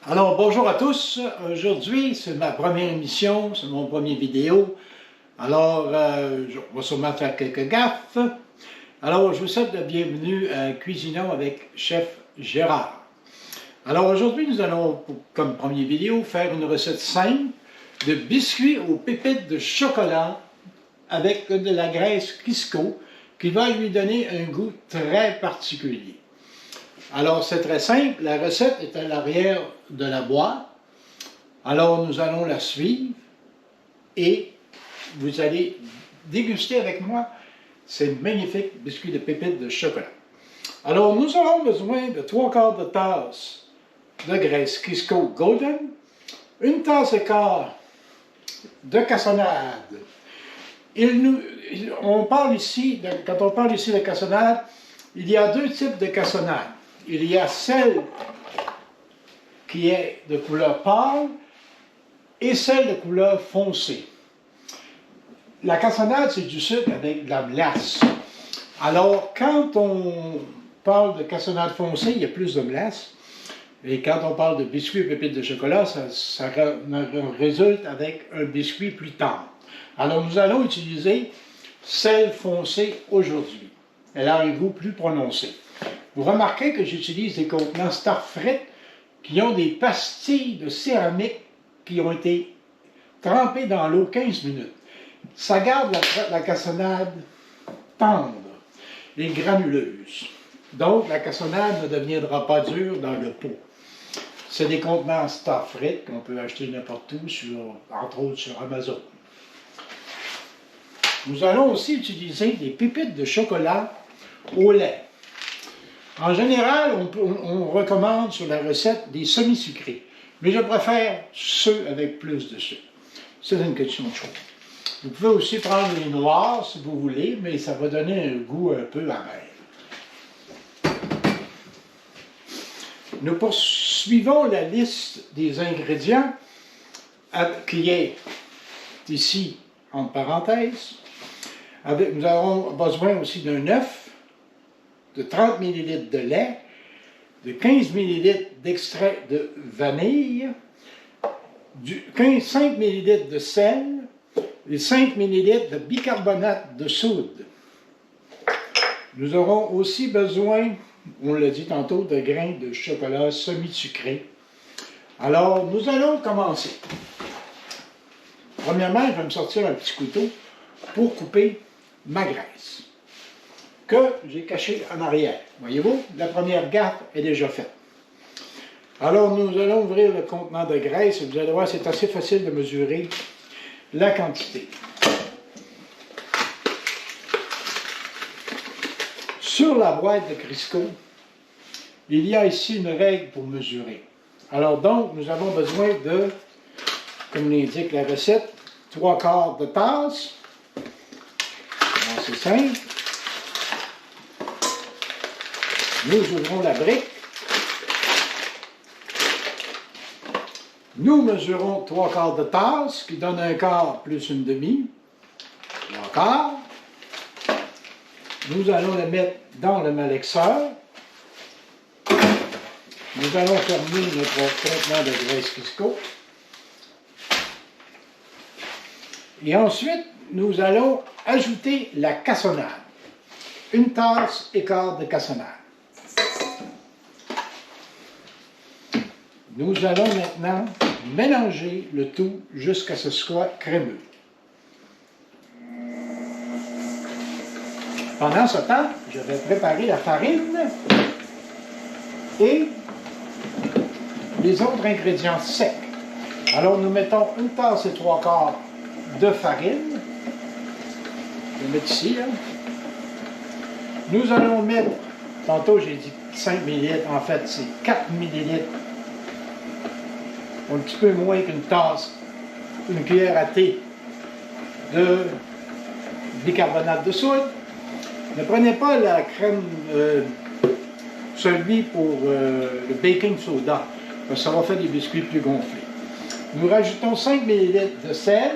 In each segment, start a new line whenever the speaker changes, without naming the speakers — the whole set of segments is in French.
Alors, bonjour à tous. Aujourd'hui, c'est ma première émission, c'est mon premier vidéo. Alors, on va sûrement faire quelques gaffes. Alors, je vous souhaite la bienvenue à Cuisinons avec Chef Gérard. Alors, aujourd'hui, nous allons, comme première vidéo, faire une recette simple de biscuits aux pépites de chocolat avec de la graisse Crisco qui va lui donner un goût très particulier. Alors, c'est très simple. La recette est à l'arrière de la boîte. Alors, nous allons la suivre et vous allez déguster avec moi ces magnifiques biscuits de pépites de chocolat. Alors, nous aurons besoin de 3/4 de tasse de graisse Crisco Golden, une tasse et quart de cassonade. On parle ici, quand on parle ici de cassonade, il y a deux types de cassonade. Il y a celle qui est de couleur pâle et celle de couleur foncée. La cassonade, c'est du sucre avec de la glace. Alors, quand on parle de cassonade foncée, il y a plus de glace. Et quand on parle de biscuits et pépites de chocolat, ça résulte avec un biscuit plus tendre. Alors, nous allons utiliser celle foncée aujourd'hui. Elle a un goût plus prononcé. Vous remarquez que j'utilise des contenants Starfrit qui ont des pastilles de céramique qui ont été trempées dans l'eau 15 minutes. Ça garde la cassonade tendre et granuleuse. Donc, la cassonade ne deviendra pas dure dans le pot. C'est des contenants Starfrit qu'on peut acheter n'importe où, entre autres sur Amazon. Nous allons aussi utiliser des pépites de chocolat au lait. En général, on recommande sur la recette des semi-sucrés, mais je préfère ceux avec plus de sucre. C'est une question de choix. Vous pouvez aussi prendre les noirs si vous voulez, mais ça va donner un goût un peu amer. Nous poursuivons la liste des ingrédients qui est ici en parenthèse. Nous aurons besoin aussi d'un œuf, de 30 ml de lait, de 15 ml d'extrait de vanille, 5 ml de sel et 5 ml de bicarbonate de soude. Nous aurons aussi besoin, on l'a dit tantôt, de grains de chocolat semi-sucré. Alors, nous allons commencer. Premièrement, je vais me sortir un petit couteau pour couper ma graisse que j'ai caché en arrière. Voyez-vous, la première gaffe est déjà faite. Alors, nous allons ouvrir le contenant de graisse et vous allez voir, c'est assez facile de mesurer la quantité. Sur la boîte de Crisco, il y a ici une règle pour mesurer. Alors donc, nous avons besoin de, comme l'indique la recette, 3/4 de tasse. Alors, c'est simple. Nous ouvrons la brique. Nous mesurons 3/4 de tasse, qui donne un quart plus une demi. 3/4. Nous allons le mettre dans le malaxeur. Nous allons fermer notre contenant de graisse Crisco. Et ensuite, nous allons ajouter la cassonade. Une tasse et quart de cassonade. Nous allons maintenant mélanger le tout jusqu'à ce que ce soit crémeux. Pendant ce temps, je vais préparer la farine et les autres ingrédients secs. Alors, nous mettons une tasse et 3/4 de farine. Je vais mettre ici, là. Nous allons mettre, tantôt j'ai dit 5 ml, en fait c'est 4 ml. Un petit peu moins qu'une tasse, une cuillère à thé de bicarbonate de soude. Ne prenez pas la crème, celui pour le baking soda, parce que ça va faire des biscuits plus gonflés. Nous rajoutons 5 ml de sel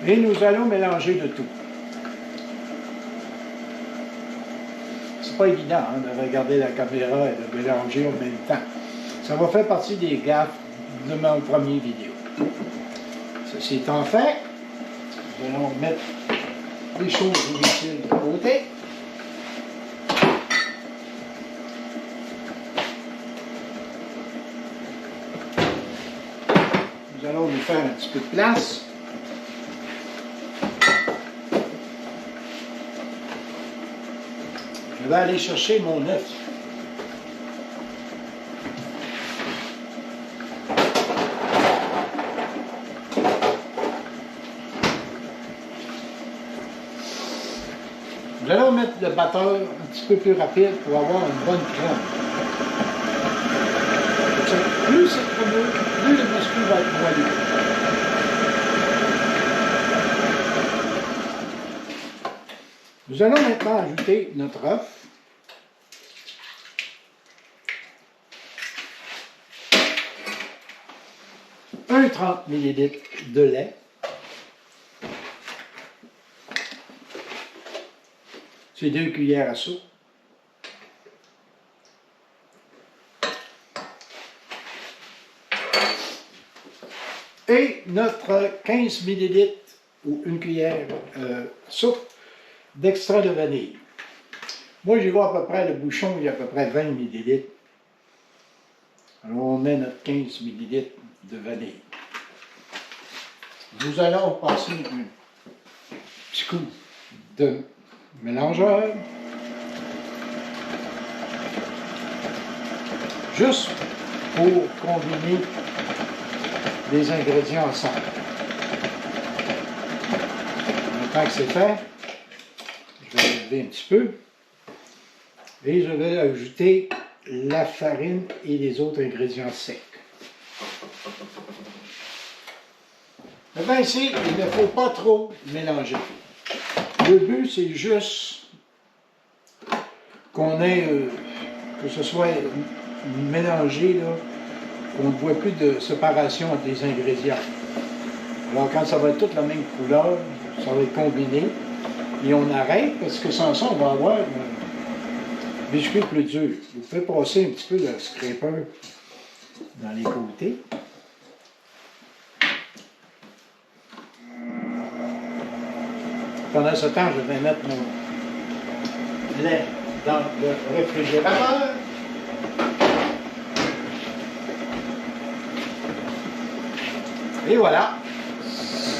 et nous allons mélanger le tout. C'est pas évident de regarder la caméra et de mélanger en même temps. Ça va faire partie des gaffes de ma première vidéo. Ceci étant fait, nous allons mettre les choses inutiles de côté. Nous allons nous faire un petit peu de place. Je vais aller chercher mon œuf. Nous allons mettre le batteur un petit peu plus rapide pour avoir une bonne crème. Plus c'est crémeux, plus le biscuit va être moelleux. Nous allons maintenant ajouter notre œuf. Un 30 ml de lait. C'est 2 cuillères à soupe. Et notre 15 ml ou une cuillère soupe d'extrait de vanille. Moi, j'y vois à peu près, le bouchon, il y a à peu près 20 ml. Alors, on met notre 15 ml de vanille. Nous allons passer un petit coup de mélangeur. Juste pour combiner les ingrédients ensemble. Maintenant que c'est fait, je vais lever un petit peu et je vais ajouter la farine et les autres ingrédients secs. Maintenant ici, il ne faut pas trop mélanger. Le but, c'est juste qu'on ait, que ce soit mélangé, qu'on ne voit plus de séparation entre les ingrédients. Alors quand ça va être toute la même couleur, ça va être combiné, et on arrête, parce que sans ça, on va avoir un biscuit plus dur. Vous pouvez passer un petit peu de scraper dans les côtés. Pendant ce temps, je vais mettre mon lait dans le réfrigérateur. Et voilà,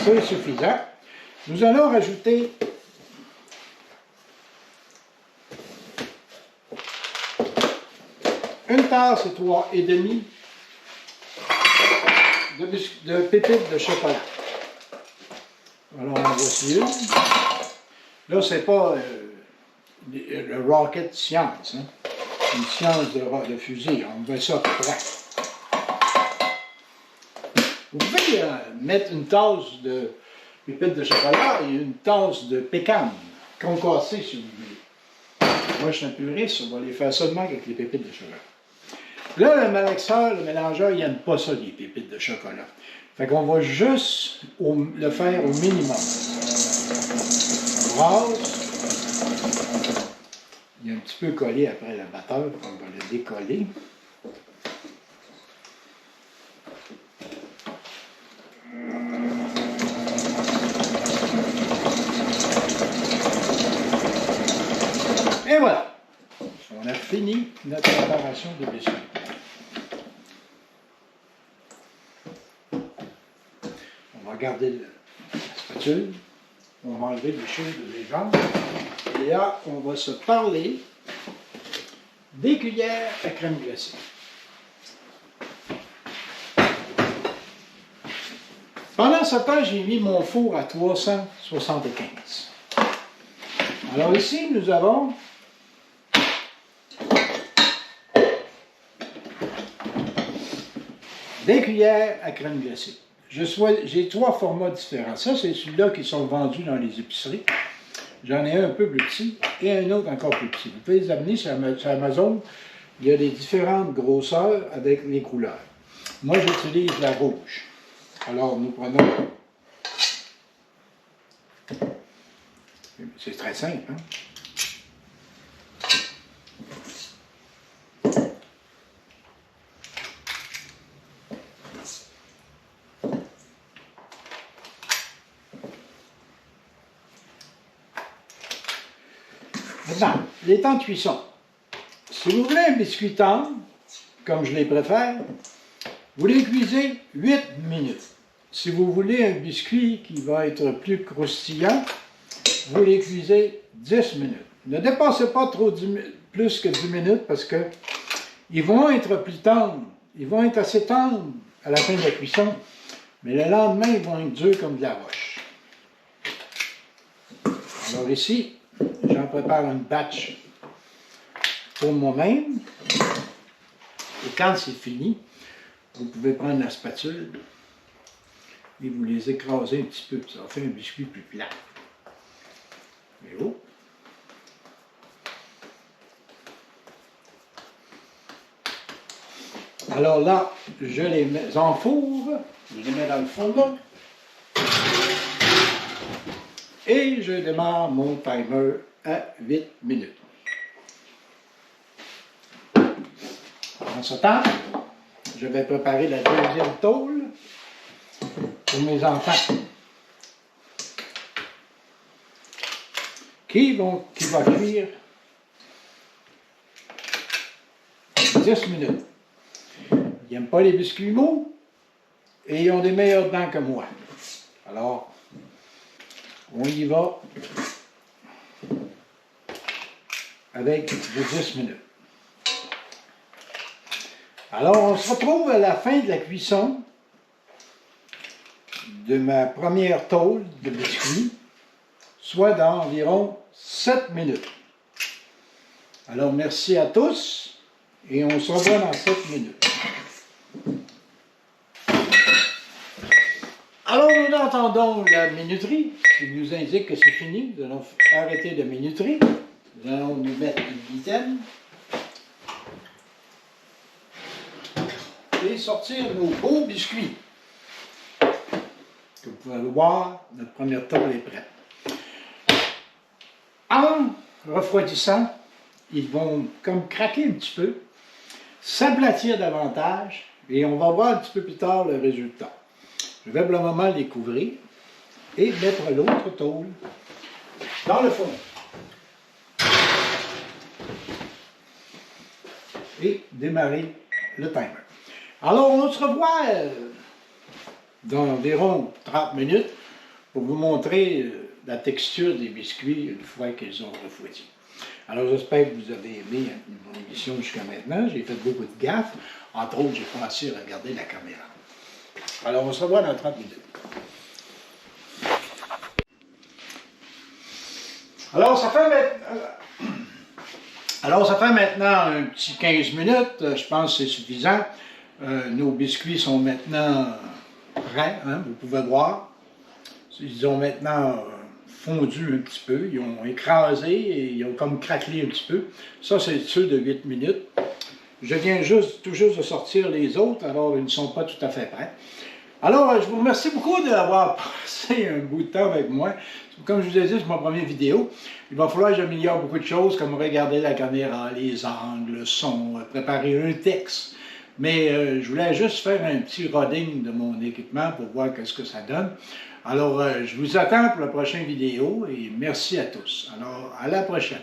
c'est suffisant. Nous allons rajouter une tasse et 3,5 de pépites de chocolat. Alors, en voici une. Là, c'est pas le rocket science, hein? Une science de fusil. On met ça à peu près. Vous pouvez mettre une tasse de pépites de chocolat et une tasse de pécan concassée, si vous voulez. Moi, je suis un puriste, on va les faire seulement avec les pépites de chocolat. Là, le malaxeur, le mélangeur, il n'aime pas ça, les pépites de chocolat. Fait qu'on va juste le faire au minimum. Brasse. Il est un petit peu collé après le batteur, on va le décoller. Et voilà, on a fini notre préparation de biscuits. On va garder la spatule, on va enlever les choses de légende, et là, on va se parler des cuillères à crème glacée. Pendant ce temps, j'ai mis mon four à 375. Alors ici, nous avons des cuillères à crème glacée. J'ai 3 formats différents. Ça, c'est celui-là qui sont vendus dans les épiceries. J'en ai un peu plus petit et un autre encore plus petit. Vous pouvez les amener sur Amazon. Il y a des différentes grosseurs avec les couleurs. Moi, j'utilise la rouge. Alors, nous prenons... C'est très simple, hein? Maintenant, les temps de cuisson. Si vous voulez un biscuit tendre, comme je les préfère, vous les cuisez 8 minutes. Si vous voulez un biscuit qui va être plus croustillant, vous les cuisez 10 minutes. Ne dépassez pas trop plus que 10 minutes parce que ils vont être plus tendres. Ils vont être assez tendres à la fin de la cuisson, mais le lendemain, ils vont être durs comme de la roche. Alors ici, j'en prépare une batch pour moi-même. Et quand c'est fini, vous pouvez prendre la spatule et vous les écrasez un petit peu, ça va faire un biscuit plus plat. Et oh! Alors là, je les mets en four, je les mets dans le fourneau et je démarre mon timer à 8 minutes. En ce temps, je vais préparer la deuxième tôle pour mes enfants qui va cuire 10 minutes. Ils n'aiment pas les biscuits mous et ils ont des meilleures dents que moi. Alors, on y va avec les 10 minutes. Alors, on se retrouve à la fin de la cuisson de ma première tôle de biscuits, soit dans environ 7 minutes. Alors, merci à tous et on se revoit dans 7 minutes. Alors, nous entendons la minuterie qui nous indique que c'est fini. Nous allons arrêter de minuterie. Nous allons nous mettre une dizaine et sortir nos beaux biscuits. Comme vous pouvez le voir, notre première tôle est prête. En refroidissant, ils vont comme craquer un petit peu, s'aplatir davantage et on va voir un petit peu plus tard le résultat. Je vais pour le moment les couvrir et mettre l'autre tôle dans le four. Et démarrer le timer. Alors, on se revoit dans environ 30 minutes pour vous montrer la texture des biscuits une fois qu'ils ont refroidi. Alors, j'espère que vous avez aimé mon émission jusqu'à maintenant. J'ai fait beaucoup de gaffes. Entre autres, j'ai pensé à regarder la caméra. Alors, on se revoit dans 30 minutes. Alors, ça fait maintenant un petit 15 minutes. Je pense que c'est suffisant. Nos biscuits sont maintenant prêts, hein, vous pouvez voir. Ils ont maintenant fondu un petit peu. Ils ont écrasé et ils ont comme craquelé un petit peu. Ça, c'est ceux de 8 minutes. Je viens tout juste de sortir les autres, alors ils ne sont pas tout à fait prêts. Alors, je vous remercie beaucoup d'avoir passé un bout de temps avec moi. Comme je vous ai dit, c'est ma première vidéo. Il va falloir que j'améliore beaucoup de choses, comme regarder la caméra, les angles, le son, préparer un texte. Mais je voulais juste faire un petit roading de mon équipement pour voir ce que ça donne. Alors, je vous attends pour la prochaine vidéo et merci à tous. Alors, à la prochaine.